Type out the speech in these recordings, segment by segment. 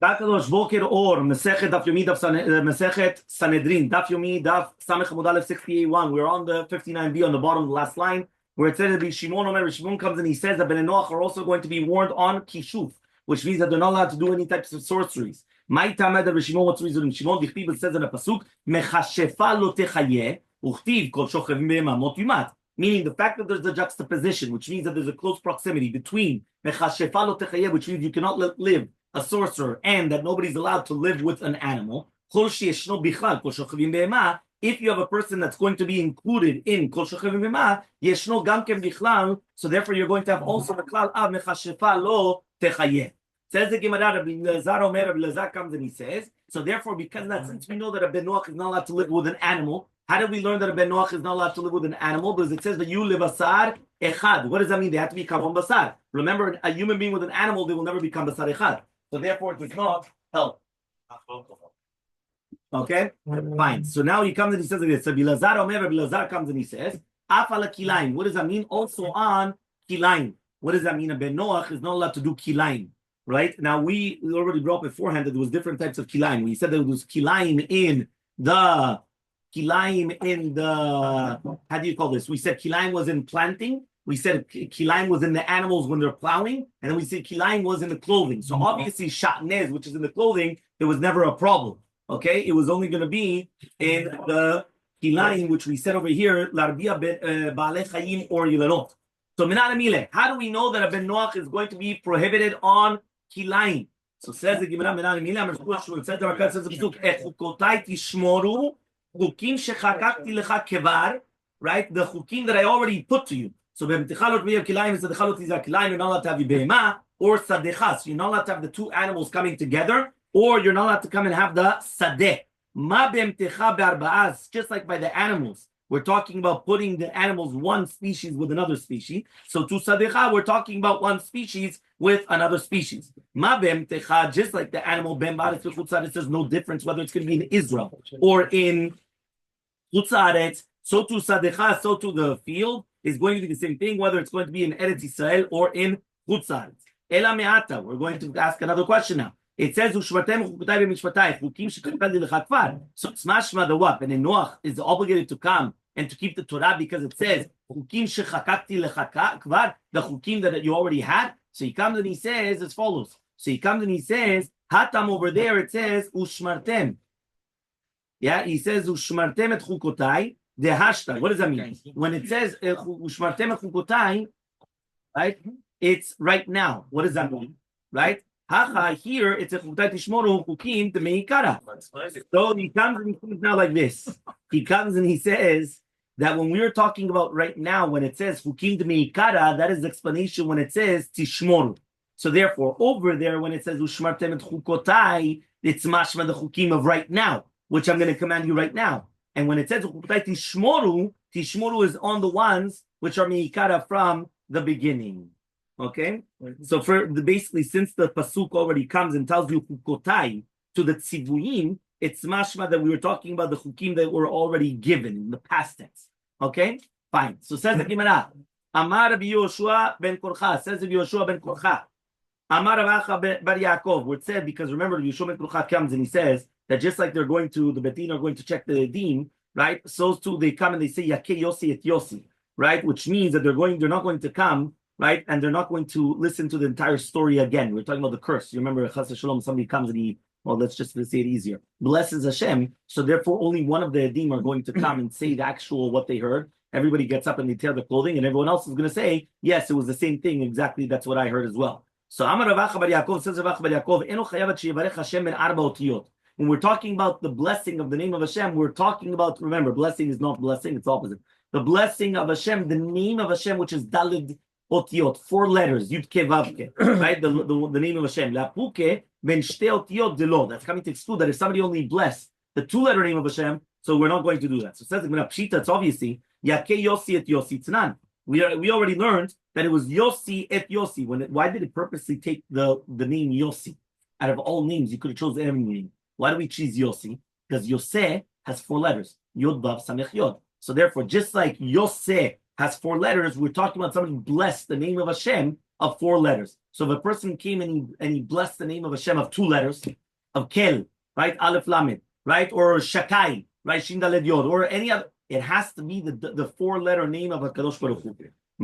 Kakadosh Boker Or, Masechet Daf Yomi Daf, Masechet Sanhedrin Daf Yomi Daf, Samech Amud Aleph 68-1. We're on the 59b on the bottom of the last line, where it says that Shimon Omer, Shimon comes and he says that Ben Noach are also going to be warned on Kishuf, which means that they're not allowed to do any types of sorceries. My tamed of Shimon, what's the reason? Shimon, it says in a pasuk, Mechashefa lo techaye, uchtiv kol shochem be'ema mot yumat. Meaning the fact that there's a juxtaposition, which means that there's a close proximity between Mechashefa lo techaye, which means you cannot live a sorcerer, and that nobody's allowed to live with an animal. If you have a person that's going to be included in Kol Shochavim B'ma, Yeshno Gam Ken Bichlal, so therefore you're going to have also the Klal Av Mechashefa Lo Techayeh. Says the Gemara, Rabbi Elazar comes and he says, so therefore, because of that, since we know that a Ben Noach is not allowed to live with an animal, how do we learn that a Ben Noach is not allowed to live with an animal? Because it says that you live asar echad. What does that mean? They have to become one basar. Remember, a human being with an animal, they will never become basar echad. So therefore, it does not help. Okay? Fine. So now he comes and he says like this. So Bilazar comes and he says, Afala kilaim. What does that mean? Also on kilaim. What does that mean? A Ben Noach is not allowed to do kilaim. Right? Now we already brought beforehand that there was different types of kilaim. We said there was kilaim in the how do you call this? We said kilaim was in planting. We said kilaim was in the animals when they're plowing, and then we said kilaim was in the clothing. So obviously shatnez, which is in the clothing, there was never a problem. Okay, it was only going to be in the kilaim, which we said over here, larbia ba'alei chayim or yilanot. So min Elmaleh, how do we know that a Ben Noach is going to be prohibited on kilaim? So says the Gemara min Elmaleh, it says the Rakat says the pasuk, chukotai tishmoru chukim shechakakti lecha kevar, right? The chukim that I already put to you. So b'mtichalot miyav kilaim, sadechalot izar kilaim, you're not allowed to have behema or sadechas. You're not allowed to have the two animals coming together, or you're not allowed to come and have the sadeh. Ma b'mticha be'arba'az, just like by the animals. We're talking about putting the animals one species with another species. So to sadecha, we're talking about one species with another species. Ma b'mticha, just like the animal ben ba'aretz v'chutzaaretz, there's no difference whether it's going to be in Israel or in chutzaaretz. So to sadecha, so to the field, is going to be the same thing, whether it's going to be in Eretz Yisrael or in chutzaaretz. Ela me'ata, we're going to ask another question now. It says, so it's mashma the what? And Noach is obligated to come and to keep the Torah because it says, the chukim that you already had. So he comes and he says as follows. So he comes and he says, hatam over there, it says, ushmartem. Yeah, he says, ushmartem et chukotai. The hashtag, what does that mean? When it says ushmartem et chukotai, right? It's right now. What does that mean? Right? Hacha, here it's a chukotai tishmoru chukim to meikara. So he comes and he says now like this. He comes and he says that when we're talking about right now, when it says chukim to meikara, that is the explanation when it says tishmoru. So therefore, over there when it says ushmartem et chukotai, it's mashma the chukim of right now, which I'm going to command you right now. And when it says tishmoru, tishmoru is on the ones which are meikara from the beginning. Okay? So for basically, since the pasuk already comes and tells you hukotai to the tzivuyim, it's mashma that we were talking about the chukim that were already given in the past tense. Okay? Fine. So says the Gemara, Amar Rabbi Yoshua ben Korcha, says Rabbi Yoshua ben Korcha, Amar Rav Acha bar Yaakov, where it said, because remember, Rabbi Yoshua ben Korcha comes and he says that just like they're going to, the Betin are going to check the Edim, right? So too they come and they say, Yakeh Yossi et Yossi, right? Which means that they're not going to come, right? And they're not going to listen to the entire story again. We're talking about the curse. You remember, Shalom, somebody comes and let's just say it easier. Blesses Hashem. So therefore, only one of the Edim are going to come and say the actual what they heard. Everybody gets up and they tear the clothing, and everyone else is going to say, yes, it was the same thing. Exactly, that's what I heard as well. So Amar Rav Acha bar Yaakov, says Rav Acha bar Yaakov, Eno chayavat sheyivarech Hashem ben arba otiyot. When we're talking about the blessing of the name of Hashem, we're talking about, remember, blessing is not blessing, it's opposite. The blessing of Hashem, the name of Hashem, which is Dalid Otiyot, 4 letters, Yud Ke Vav Ke, right? The name of Hashem. Lapuke ben shte otiyot delo. That's coming to exclude that if somebody only blessed the 2-letter name of Hashem, so we're not going to do that. So it says in Pshita, it's obviously, Yakeh Yossi et Yossi Tznan. We already learned that it was Yossi et Yossi. Why did it purposely take the name Yossi? Out of all names, you could have chosen any name. Why do we choose Yossi? Because Yoseh has 4 letters. Yod, Vav, Samech, Yod. So therefore, just like Yoseh has 4 letters, we're talking about somebody blessed the name of Hashem of 4 letters. So if a person came and he blessed the name of Hashem of 2 letters, of Kel, right, Aleph Lamed, right, or Shakai, right, Shin Daled Yod, or any other, it has to be the 4-letter name of HaKadosh Baruch Hu.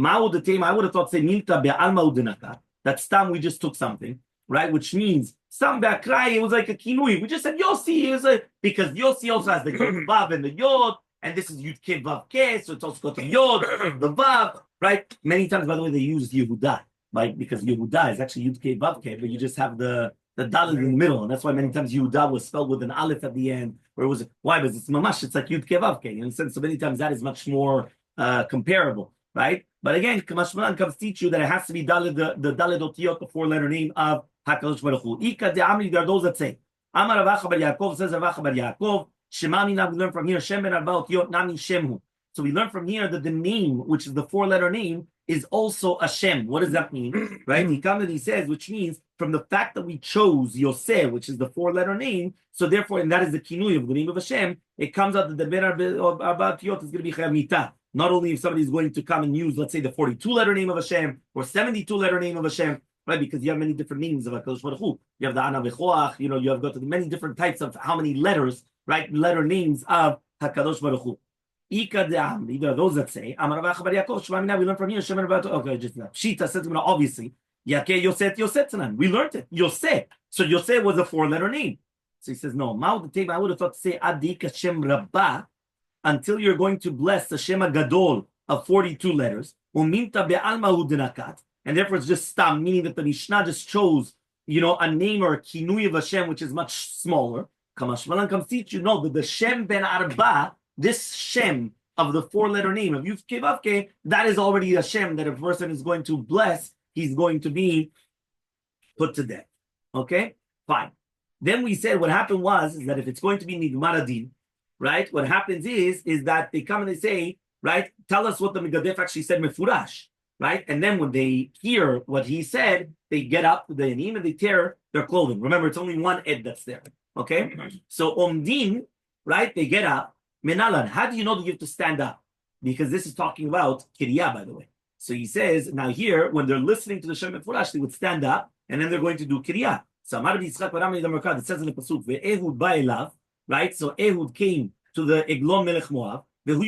I would have thought, say, Milta be'alma udinaka. That stam, we just took something, right, which means stam be'akrai, it was like a kinui. We just said Yossi, it was because Yossi also has the Vav and the Yod, and this is Yud Ke Vav Ke, so it's also got the Yod, the Vav, right? Many times, by the way, they use Yehuda, right? Because Yehuda is actually Yud Ke Vav Ke, but you just have the Dalet in the middle, and that's why many times Yehuda was spelled with an Aleph at the end, or it was, why? Because it's Mamash, it's like Yud Ke Vav Ke, you understand? So many times that is much more comparable, right? But again, Kamashmalan comes teach you that it has to be Dalet, the Dalet Otiyot, the 4-letter name of HaKadosh Baruch Hu. Ika de Amri, there are those that say, Amar Ravacha bar Yaakov, says Ravacha bar Yaakov, Shema Mina, we learn from here, Shem ben Arba Otiyot, Nami Shemhu. So we learn from here that the name, which is the 4-letter name, is also a Shem. What does that mean? Right? He comes and he says, which means from the fact that we chose Yosef, which is the 4-letter name, so therefore, and that is the kinui of the name of Hashem, it comes out that the Ben Arba Otiyot is going to be Chayav Mita. Not only if somebody is going to come and use, let's say, the 42-letter name of Hashem or 72-letter name of Hashem, right? Because you have many different names of HaKadosh Baruch Hu. You have the Ana V'choach, you have got many different types of how many letters, right? Letter names of HaKadosh Baruch Hu. Ika de'am, either those that say, Amar Ravacha bar Yaakov, Shema Mina, we learn from here, Shem ben Arba, okay, just that. Pshita says, obviously, Yakeh Yosef Tanan. We learned it. Yosef. So Yosef was a 4-letter name. So he says, no, I would have thought to say, Adik Hashem Rabbah, until you're going to bless the Shema Gadol of 42 letters, Uminta be'alma udinakat, and therefore it's just stam, meaning that the Mishnah just chose, a name or a kinui of Hashem, which is much smaller. Kamashmalan comes teach you, know that the Shem ben Arba, this Shem of the 4-letter name of Yud Ke Vav Ke, that is already a Shem that a person is going to bless, he's going to be put to death. Okay? Fine. Then we said what happened is that if it's going to be Nigmar Adin, right? What happens is that they come and they say, right, tell us what the Megadef actually said, Mefurash, right? And then when they hear what he said, they get up, the Yanim, and they tear their clothing. Remember, it's only one Ed that's there, okay? So Omdin, right, they get up. Menalan, how do you know that you have to stand up? Because this is talking about Kiriyah, by the way. So he says, now here, when they're listening to the Shem Mefurash, they would stand up, and then they're going to do Kiriyah. So Amar Yitzchak Barami Damarkad, it says in the Pasuk, Ve'ehud ba'elav, right? So Ehud came to the Eglon Melech Moab, and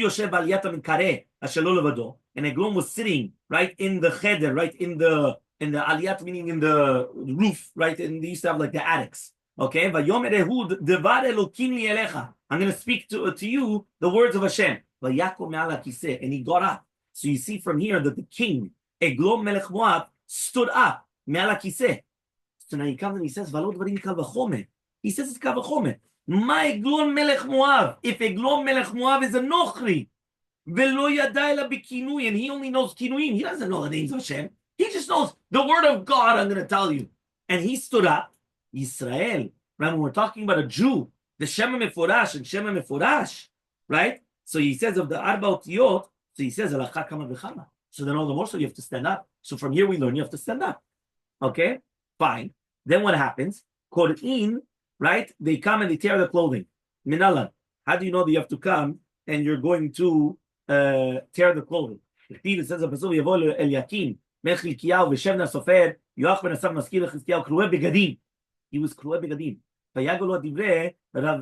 Eglon was sitting right in the cheder, right in the aliyat, meaning in the roof, right? And they used to have like the attics. Okay, Vayomer Ehud, Devar Elokim li elecha. I'm going to speak to you the words of Hashem. Vayakom me'al hakiseh, and he got up. So you see from here that the king Eglon Melech Moab stood up me'al hakiseh. So now he comes and he says, Valo dvarim kal v'chomer. He says it's kal v'chomer. My Eglon Melech Moab. If Eglon Melech Moab is a Nochri, Velo Yadayla Bikinui, and he only knows Kinuim, he doesn't know the names of Hashem. He just knows the word of God, I'm going to tell you. And he stood up, Israel. Right, when we're talking about a Jew, the Shema Meforash and Shema Meforash, right? So he says of the Arba Otiyot, so he says, Alacha Kama V'chama. So then all the more so you have to stand up. So from here we learn you have to stand up. Okay? Fine. Then what happens? Kor'in, right? They come and they tear the clothing. Minalan. How do you know that you have to come and you're going to tear the clothing? It says, Eliakim, Mechilkiyahu, Veshevna Sofer, Yoach ben Asav Maskil Chizkiyahu, Krueh Begadim. He was Krueh Begadim. Vayagolo Divrei, Rav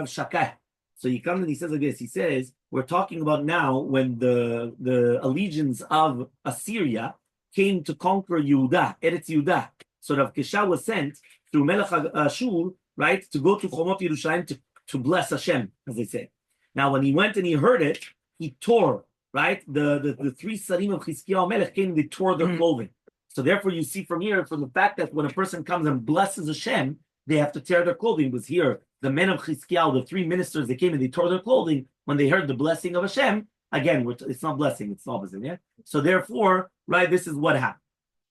Shakah. So he comes and he says like this. He says, we're talking about now when the allegiance of Assyria came to conquer Yehuda, Eretz Yehuda. So Rav Kesha was sent through Melech Ashur, right, to go to Chomot Yerushalayim to bless Hashem, as they say. Now, when he went and he heard it, he tore, right? The 3 Sarim of Chizkiyahu Melech came and they tore their clothing. So therefore, you see from here, from the fact that when a person comes and blesses Hashem, they have to tear their clothing. It was here, the men of Chizkiyahu, the 3 ministers, they came and they tore their clothing when they heard the blessing of Hashem. Again, it's not blessing, it's opposite, yeah? So therefore, right, this is what happened.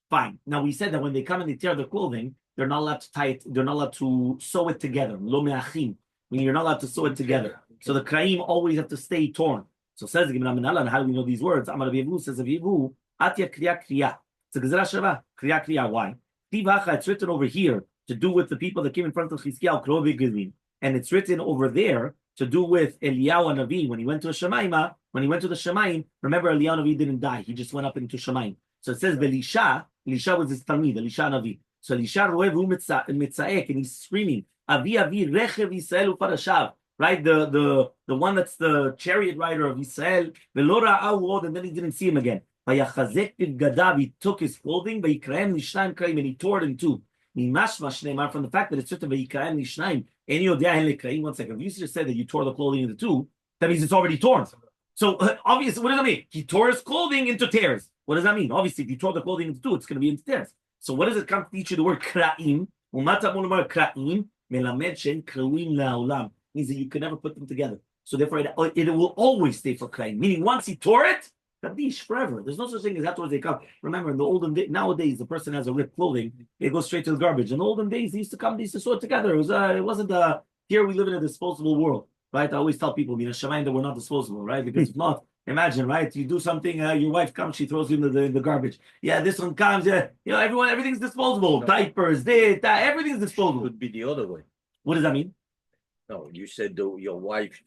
Fine. Now, we said that when they come and they tear their clothing, they're not allowed to tie it, they're not allowed to sew it together. Lo me'achim. I mean, you're not allowed to sew it together. So the kraim always have to stay torn. So says the Gemara Menalan, how do we know these words? Amar Yevu says of Yevu, Atya Kriya Kriya. It's a Gezerah Shava, Kriya Kriya. Why? Tivacha, it's written over here to do with the people that came in front of Chizkiyahu, Kro V'Givim. And it's written over there to do with Eliyahu Navi when he went to the Shemaim, remember Eliyahu Navi didn't die, he just went up into Shemaim. So it says Belisha, Elisha was his Talmid, Elisha Navi. So Elisha roeh v'hu metzaek, and he's screaming, Avi Avi Rechev Yisrael u'parashav. Right, the one that's the chariot rider of Israel, V'lo ra'ahu od, and then he didn't see him again. Vayachazek bivgadav, he took his clothing, Vayikrehem lishnayim kraim, and he tore it in two. Mimashmash neimar, from the fact that it's written Vayikrehem lishnayim, and yodea hen lekraim. 1 second, if you just said that you tore the clothing into two, that means it's already torn. So obviously, what does that mean? He tore his clothing into tears. What does that mean? Obviously, if you tore the clothing into two, it's going to be into tears. So what does it come to teach you the word kraim? Kraim melamed shen krauim la'olam, means that you can never put them together. So therefore, it will always stay for kraim. Meaning, once he tore it, kadish forever. There's no such thing as afterwards they come. Remember, in the olden days, nowadays, the person has a ripped clothing, it goes straight to the garbage. In the olden days, they used to come, they used to sew it together. It wasn't here we live in a disposable world, right? I always tell people, Shamayim, that we're not disposable, right? Because if not, imagine, right? You do something, your wife comes, she throws you in the garbage. Yeah, this one comes, yeah, everything's disposable. Diapers, everything's disposable. It would be the other way. What does that mean? No, you said your wife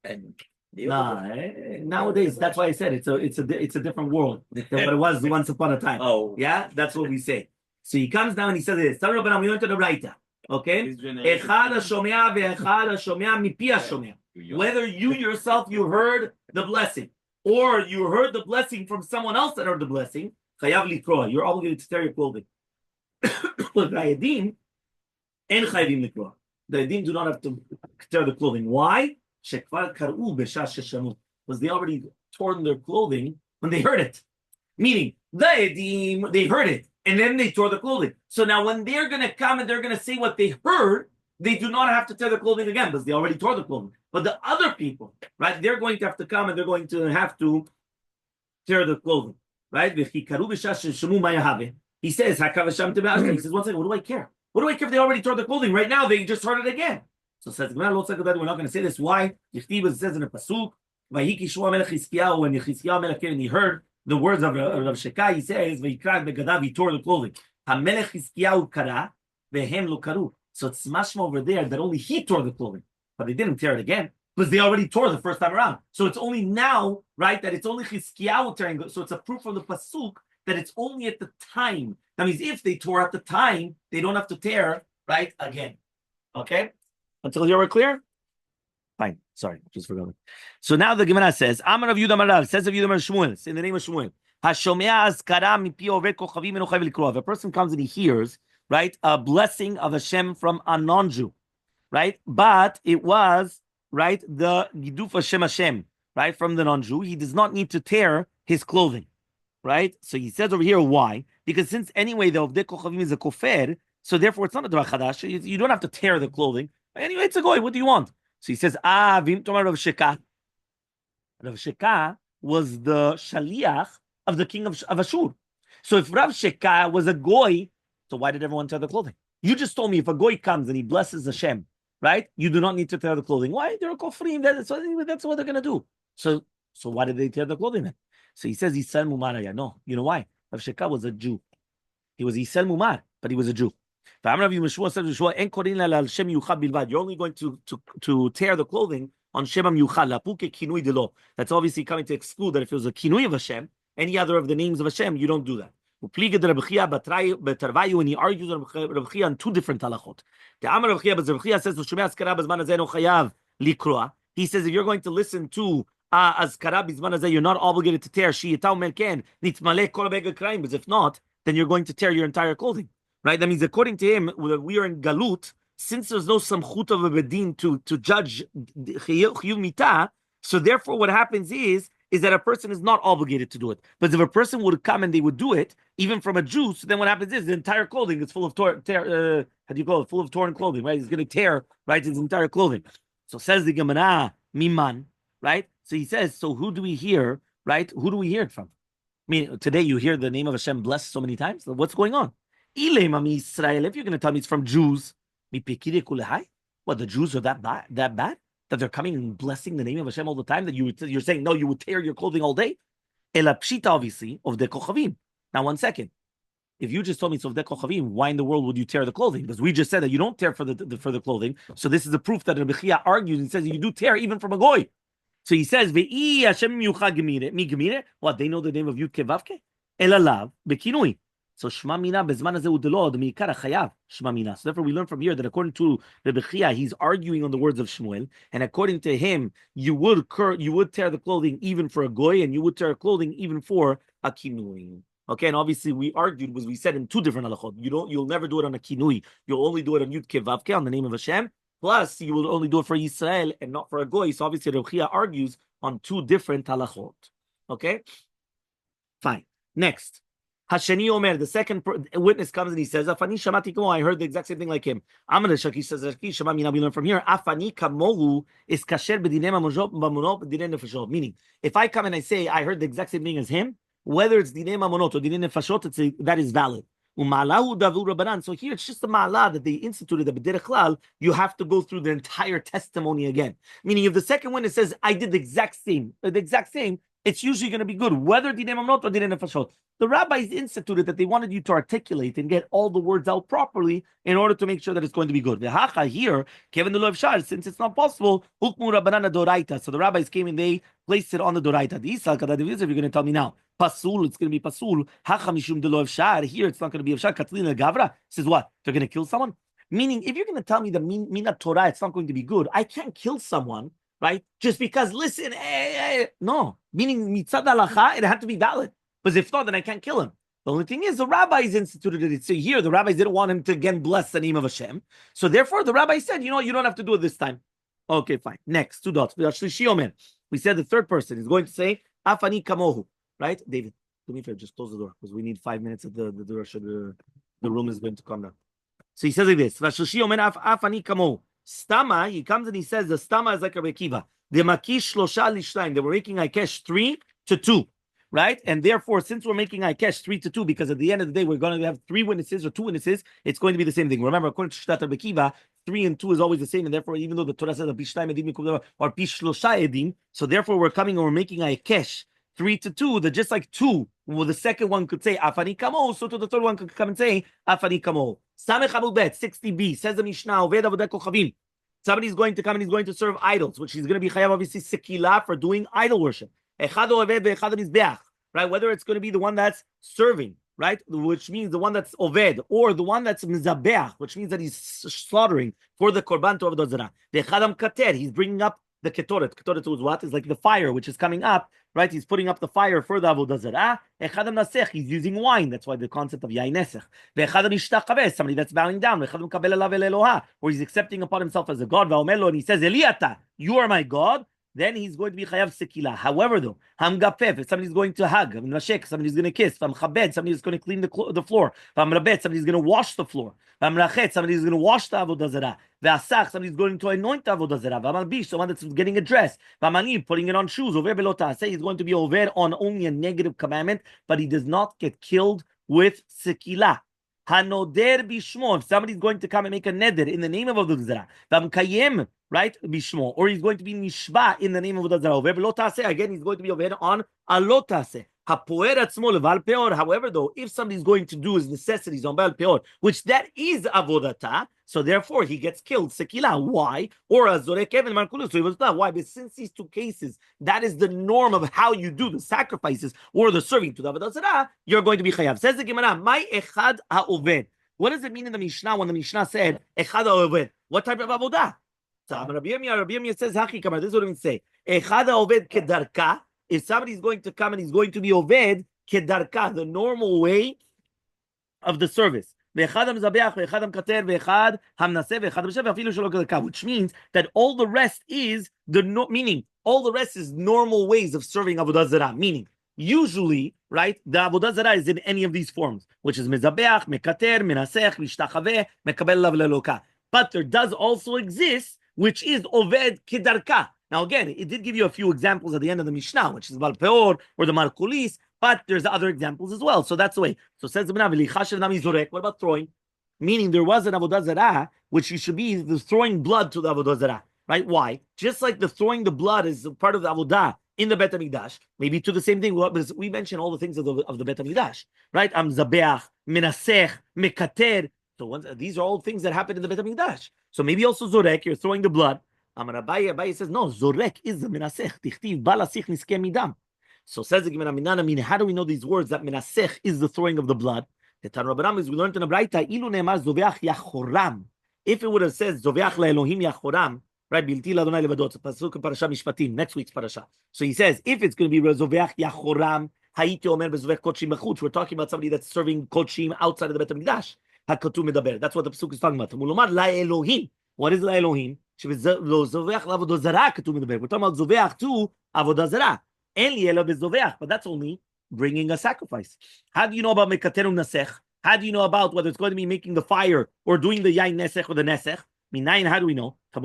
and the other way. Nowadays, that's why I said it's a different world than what it was once upon a time. Oh, yeah, that's what we say. So he comes down and he says this. We went to the Raita. Okay? Whether you yourself, you heard the blessing, or you heard the blessing from someone else that heard the blessing, you're obligated to tear your clothing. The Edim do not have to tear the clothing. Why? Because they already torn their clothing when they heard it. Meaning, the Edim, they heard it, and then they tore the clothing. So now when they're going to come and they're going to say what they heard, they do not have to tear the clothing again because they already tore the clothing. But the other people, right, they're going to have to come and they're going to have to tear the clothing. Right? He says, one second, what do I care? What do I care if they already tore the clothing? Right now, they just heard it again. So it says, we're not going to say this. Why? It says in a pasuk, when Yechizkiyahu Melech came and he heard the words of Rav Shekai, he says, he tore the clothing. So it's mashma over there that only he tore the clothing, but they didn't tear it again because they already tore the first time around. So it's only now, right, that it's only Chizkiyahu tearing. So it's a proof from the pasuk that it's only at the time. That means if they tore at the time, they don't have to tear, right, again. Okay? Until here we're clear? Fine. Sorry, just forgot. So now the Gemara says, Amar of Yudah Marav, says of Yudah Shmuel, in the name of Shmuel, if a person comes and he hears, right, a blessing of Hashem from a non-Jew, right, but it was, right, the Giduf Hashem, right, from the non-Jew, he does not need to tear his clothing, right? So he says over here, why? Because since anyway the Ovdei Kochavim is a kofer, so therefore it's not a Dvar Chadash, you don't have to tear the clothing. Anyway, it's a goy, what do you want? So he says, Vim Tomar Rav Sheka. Rav Sheka was the Shaliach of the king of Ashur. So if Rav Sheka was a goy, so why did everyone tear the clothing? You just told me if a goy comes and he blesses Hashem, right? You do not need to tear the clothing. Why? They're a kofrim. That's what they're going to do. So why did they tear the clothing then? So he says, Yisrael Mumar. No, you know why? Rav Sheka was a Jew. He was Yisrael Mumar, but he was a Jew. You're only going to tear the clothing on Shemam Yuchal. That's obviously coming to exclude that if it was a kinui of Hashem, any other of the names of Hashem, you don't do that. And he argues Rav Chia on two different halachot. He says if you're going to listen to Azkara Bizman Hazeh, you're not obligated to tear. Because if not, then you're going to tear your entire clothing. Right? That means according to him, we are in Galut, since there's no samchut of a bedin to judge chiyuv mitah, so therefore what happens is that a person is not obligated to do it. But if a person would come and they would do it, even from a Jew, so then what happens is the entire clothing is full of full of torn clothing, right? He's going to tear, right, his entire clothing. So says the Gemara, miman, right? So he says, so who do we hear, right? Who do we hear it from? I mean, today you hear the name of Hashem blessed so many times. So what's going on? If you're going to tell me it's from Jews, what, the Jews are that bad? That they're coming and blessing the name of Hashem all the time? That you're saying, no, you would tear your clothing all day? Elapshita, obviously, of the kochavim. Now, 1 second. If you just told me it's of the kochavim, why in the world would you tear the clothing? Because we just said that you don't tear for the clothing. So this is the proof that Rabbi Chia argues and says you do tear even from a goy. So he says, Ve'i Hashem yucha gemire. What, they know the name of Yud Kevavke? Elalav bekinui. So Shema Mina bezman hazeh u'delo d'meikar chayav Shema Mina. So therefore we learn from here that according to Rabbi Chia, he's arguing on the words of Shmuel, and according to him, you would tear the clothing even for a goy, and you would tear clothing even for a kinui. Okay, and obviously we argued, was we said in two different halachot. You'll never do it on a kinui. You'll only do it on Yud Ke Vav on the name of Hashem. Plus, you will only do it for Yisrael and not for a goy. So obviously Rabbi Chia argues on two different halachot. Okay, fine. Next, Hasheni Omer, the second witness comes and he says, Afani shamati kamo, I heard the exact same thing like him. Amar Shakish says, Shema Mina, we learn from here, Afani kamohu is kasher b'dinei mamonot b'dinei nefashot. Meaning, if I come and I say, I heard the exact same thing as him, whether it's dinei mamonot or dinei nefashot, that is valid. So here it's just a ma'ala that they instituted that b'derech klal, you have to go through the entire testimony again. Meaning, if the second witness says, I did the exact same, it's usually going to be good, whether dinei mamonot or dinei nefashot. The rabbis instituted that they wanted you to articulate and get all the words out properly in order to make sure that it's going to be good. The here, Kevin the Shar, since it's not possible, Ukmu Rabbanana Doraita. So the rabbis came and they placed it on the Doraita. The Isal Kadadiviz, if you're going to tell me now, Pasul, it's going to be Pasul. Hacha Mishum de Shar. Here it's not going to be Shar. Katlina Gavra says what? They're going to kill someone? Meaning, if you're going to tell me the Mina Torah, it's not going to be good, I can't kill someone, right? Just because, listen, no. Meaning, Mitzad Halacha, it had to be valid. Because if not, then I can't kill him. The only thing is, the rabbis instituted it. So here, the rabbis didn't want him to again bless the name of Hashem. So therefore, the rabbi said, you know what, you don't have to do it this time. Okay, fine. Next, two dots. We said the third person is going to say, Afani kamohu. Right? David, do me a favor, just close the door, because we need 5 minutes of the room is going to come down. So he says like this, Afani kamohu. Stama, he comes and he says, the stama is like a rekiva. The makish shlosha lishtaim. They were making Aikesh 3-2. Right? And therefore, since we're making Aikesh 3-2, because at the end of the day, we're going to have 3 witnesses or 2 witnesses, it's going to be the same thing. Remember, according to Shtat Rabbi Kiva, 3 and 2 is always the same, and therefore, even though the Torah says Pishtayim edim or Pishlosha edim, so therefore we're coming and we're making Aikesh 3-2, that just like 2, well, the second one could say Afani Kamo, so to the third one could come and say Afani Kamo. Samech Amud Bet 60b says the Mishnah, Oved Avodah Kochavim. Somebody's going to come and he's going to serve idols, which he's going to be chayav obviously sekila for doing idol worship. Right? Whether it's going to be the one that's serving, right? Which means the one that's oved, or the one that's mizabeach, which means that he's slaughtering for the korban to avodah zarah. The echadam kater, he's bringing up the ketoret. Ketoret is what? Is like the fire which is coming up, right? He's putting up the fire for the avodah zarah. Echadam nasech, he's using wine. That's why the concept of yain nesech. Ve'echadam ishtachaveh, somebody that's bowing down. Ve'echadam kabel alav el Eloha, or he's accepting upon himself as a god. Va'omelo, and he says, Eliata, you are my God. Then he's going to be chayav sekila. However, though, hamgafef, if somebody's going to hug, mashek, somebody's going to kiss, chabed, somebody's going to clean the floor, rabet, somebody's going to wash the floor, rachet, somebody's going to wash the avodah zarah, ve'asach, somebody's going to anoint the avodah zarah, v'malbish, someone that's getting a dress, v'manim, putting it on shoes, over belota, say he's going to be over on only a negative commandment, but he does not get killed with sekila. Hanoder bishmo, if somebody's going to come and make a neder in the name of avodah zarah, v'mkayem, right, bishmo, or he's going to be nishba in the name of avodah zarah. Again, he's going to be over on alotase. However, though, if somebody's going to do his necessities on Baal Peor, which that is avodata, so therefore he gets killed. Sekila. Why? Or azorek even markulus. So he was not. Why? But since these two cases, that is the norm of how you do the sacrifices or the serving to the avodah zarah, you're going to be chayav. Says the Gemara, "My echad haoved." What does it mean in the Mishnah when the Mishnah said echad haoved? What type of avodah? So Rabbi Yirmiyah says, "Hachi kamar." This is what it means. Say echad haoved kedarka. If somebody's going to come and he's going to be oved kedarka, the normal way of the service, which means that all the rest is meaning all the rest is normal ways of serving avodah zarah. Meaning, usually, right, the avodah zarah is in any of these forms, which is mezabeach, mekater, menasech, mishtachaveh, mekabel lav leloka. But there does also exist, which is oved kedarka. Now, again, it did give you a few examples at the end of the Mishnah, which is Baal Peor or the Markulis, but there's other examples as well. So that's the way. So says the Mishnah, what about throwing? Meaning there was an Avodah Zarah, which you should be the throwing blood to the Avodah Zarah, right? Why? Just like the throwing the blood is part of the Avodah in the Bet HaMikdash, maybe to the same thing, because we mentioned all the things of the Bet HaMikdash, right? Zabeach, Menasech, Mekater. So these are all things that happen in the Bet HaMikdash. So maybe also Zorek, you're throwing the blood. Abaye says, no, Zorek is the Menasech. Tichtiv, Balasich Niske Midam. So says the Gemara, how do we know these words that Menasech is the throwing of the blood? The Tan Rabbanan is we learned in the Braita, ilu ne'emar zoveach yachoram. If it would have said zoveach le'elohim yachoram, right? Bilti ladonai levado. It's a pasuk in Parasha Mishpatim, next week's parasha. So he says, if it's going to be zoveach yachoram, hayiti omer bezovech kodshim bechutz. We're talking about somebody that's serving kodshim outside of the Bet HaMikdash. Hakatu medaber. That's what the pasuk is talking about. Mulomar la'elohim. What is la'elohim? Zoveach la'avodah zarah. Katu medaber. We're talking about zoveach to avodah zarah. En li ela bezoveach, but that's only bringing a sacrifice. How do you know about mekatenu nasech? How do you know about whether it's going to be making the fire or doing the yain nesech or the nesech? Minayin, how do we know? Which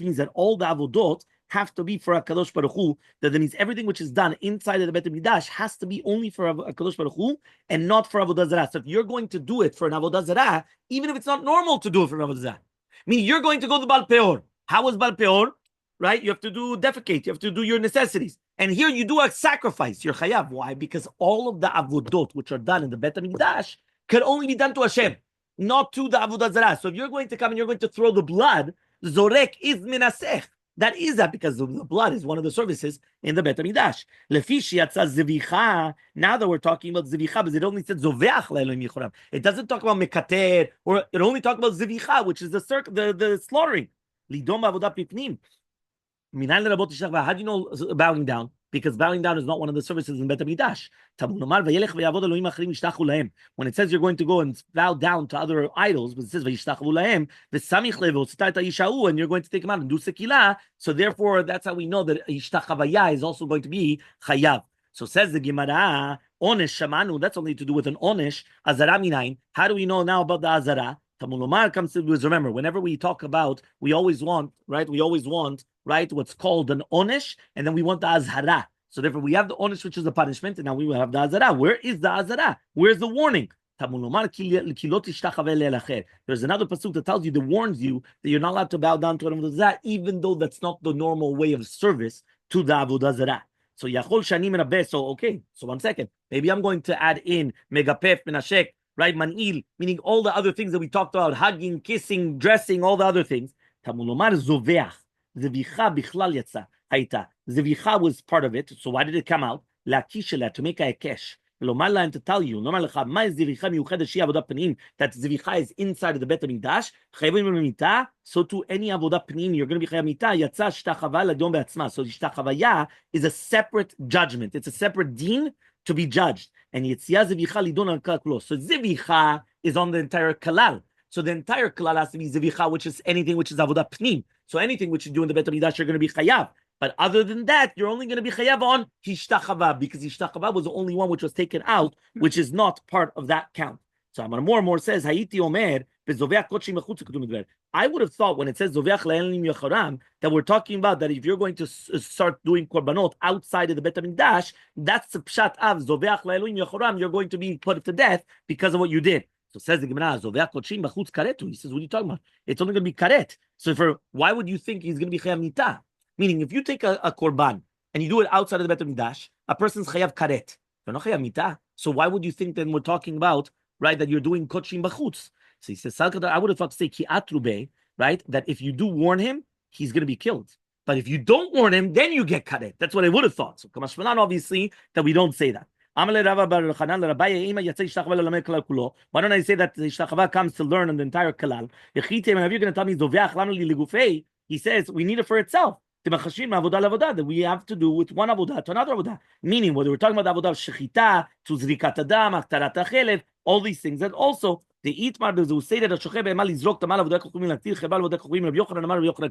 means that all the avodot have to be for HaKadosh Baruch Hu. That means everything which is done inside of the Bet HaMikdash has to be only for HaKadosh Baruch Hu and not for Avodah Zarah. So if you're going to do it for an Avodah Zarah, even if it's not normal to do it for an Avodah Zarah, meaning you're going to go to Baal Peor. How is Baal Peor? Right? You have to do defecate. You have to do your necessities. And here you do a sacrifice. You're chayav. Why? Because all of the avodot which are done in the Bet HaMikdash can only be done to Hashem, not to the Avodah Zarah. So if you're going to come and you're going to throw the blood, zorek is minasech. That is that because the blood is one of the services in the Bet HaMikdash. Lefi shiatza zevicha. Now that we're talking about zevicha, because it only said zoveach le'elohim yichoram. It doesn't talk about mekater, or it only talks about zevicha, which is the slaughtering. Lidom avodah pipnim. How do you know bowing down? Because bowing down is not one of the services in Bet HaMikdash. When it says you're going to go and bow down to other idols, but it says and you're going to take them out and do sekilah, so therefore that's how we know that ishtachavaya is also going to be chayav. So says the Gemara, onesh shamanu, that's only to do with an onesh, azara minayin. How do we know now about the azara? Tamulomar comes to remember, whenever we talk about, we always want, right, what's called an onesh, and then we want the azhara. So therefore, we have the onesh, which is the punishment, and now we will have the azhara. Where is the azhara? Where's the warning? There's another pasuk that tells you, that warns you that you're not allowed to bow down to an avodah zarah, even though that's not the normal way of service to the avodah zarah. So yachol shanim rabeh. So okay, so 1 second, maybe I'm going to add in megapef menashek, right, man'il, meaning all the other things that we talked about, hugging, kissing, dressing, all the other things. Tamulomar zoveach. Zevicha bichlal yatsa haita. Zevicha was part of it. So why did it come out? La'kishela, to make a kesh. Lomar lahem, to tell you. Lomar lecha, ma is zevicha miuchedes shi avodah panim, that zevicha is inside of the Bet HaMikdash. Chayvim b'mita. So to any avodah panim, you're going to be chayav mita. Yatsa shtachava l'adyon be'atzma. So shtachavaya is a separate judgment. It's a separate deen to be judged. And Yetzia zevicha lidon al kalkulo. So zevicha is on the entire kalal. So the entire kalal has to be zevicha, which is anything which is avodah pnim. So anything which you do in the Bet HaMikdash, you're going to be chayav. But other than that, you're only going to be chayav on hishtachava, because hishtachava was the only one which was taken out, which is not part of that count. So Amar more and more says, Hayiti Omer, I would have thought when it says zoveach le'elim yacharam that we're talking about that if you're going to start doing korbanot outside of the Bet HaMikdash, that's the pshat av zoveach le'elim yacharam. You're going to be put to death because of what you did. So says the Gemara, zoveach kodshim b'chutz karetu. He says, what are you talking about? It's only going to be karet. So why would you think he's going to be chayav nita? Meaning, if you take a korban and you do it outside of the Bet HaMikdash, a person's chayav karet. You're not chayav nita. So why would you think then we're talking about, right, that you're doing kodshim b'chutz? So he says, I would have thought to say ki atrube, right, that if you do warn him, he's going to be killed. But if you don't warn him, then you get karet. That's what I would have thought. So kamashmanan, obviously, that we don't say that. Why don't I say that the ishtachava comes to learn on the entire kalal? If you're going to tell me he says we need it for itself. That we have to do with one avodah to another avodah. Meaning, whether we're talking about avodah shechita, to zrikat adam, aktarat hachelev, all these things, and also the itmar who say that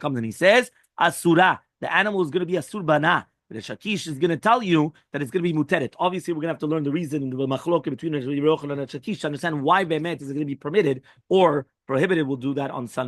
comes and he says asura, the animal is going to be asur bana. But the Shakish is going to tell you that it's going to be muteret. Obviously, we're going to have to learn the reason, the machlok between Rabbi and Shakish to understand why behemet is going to be permitted or prohibited. We'll do that on Sunday.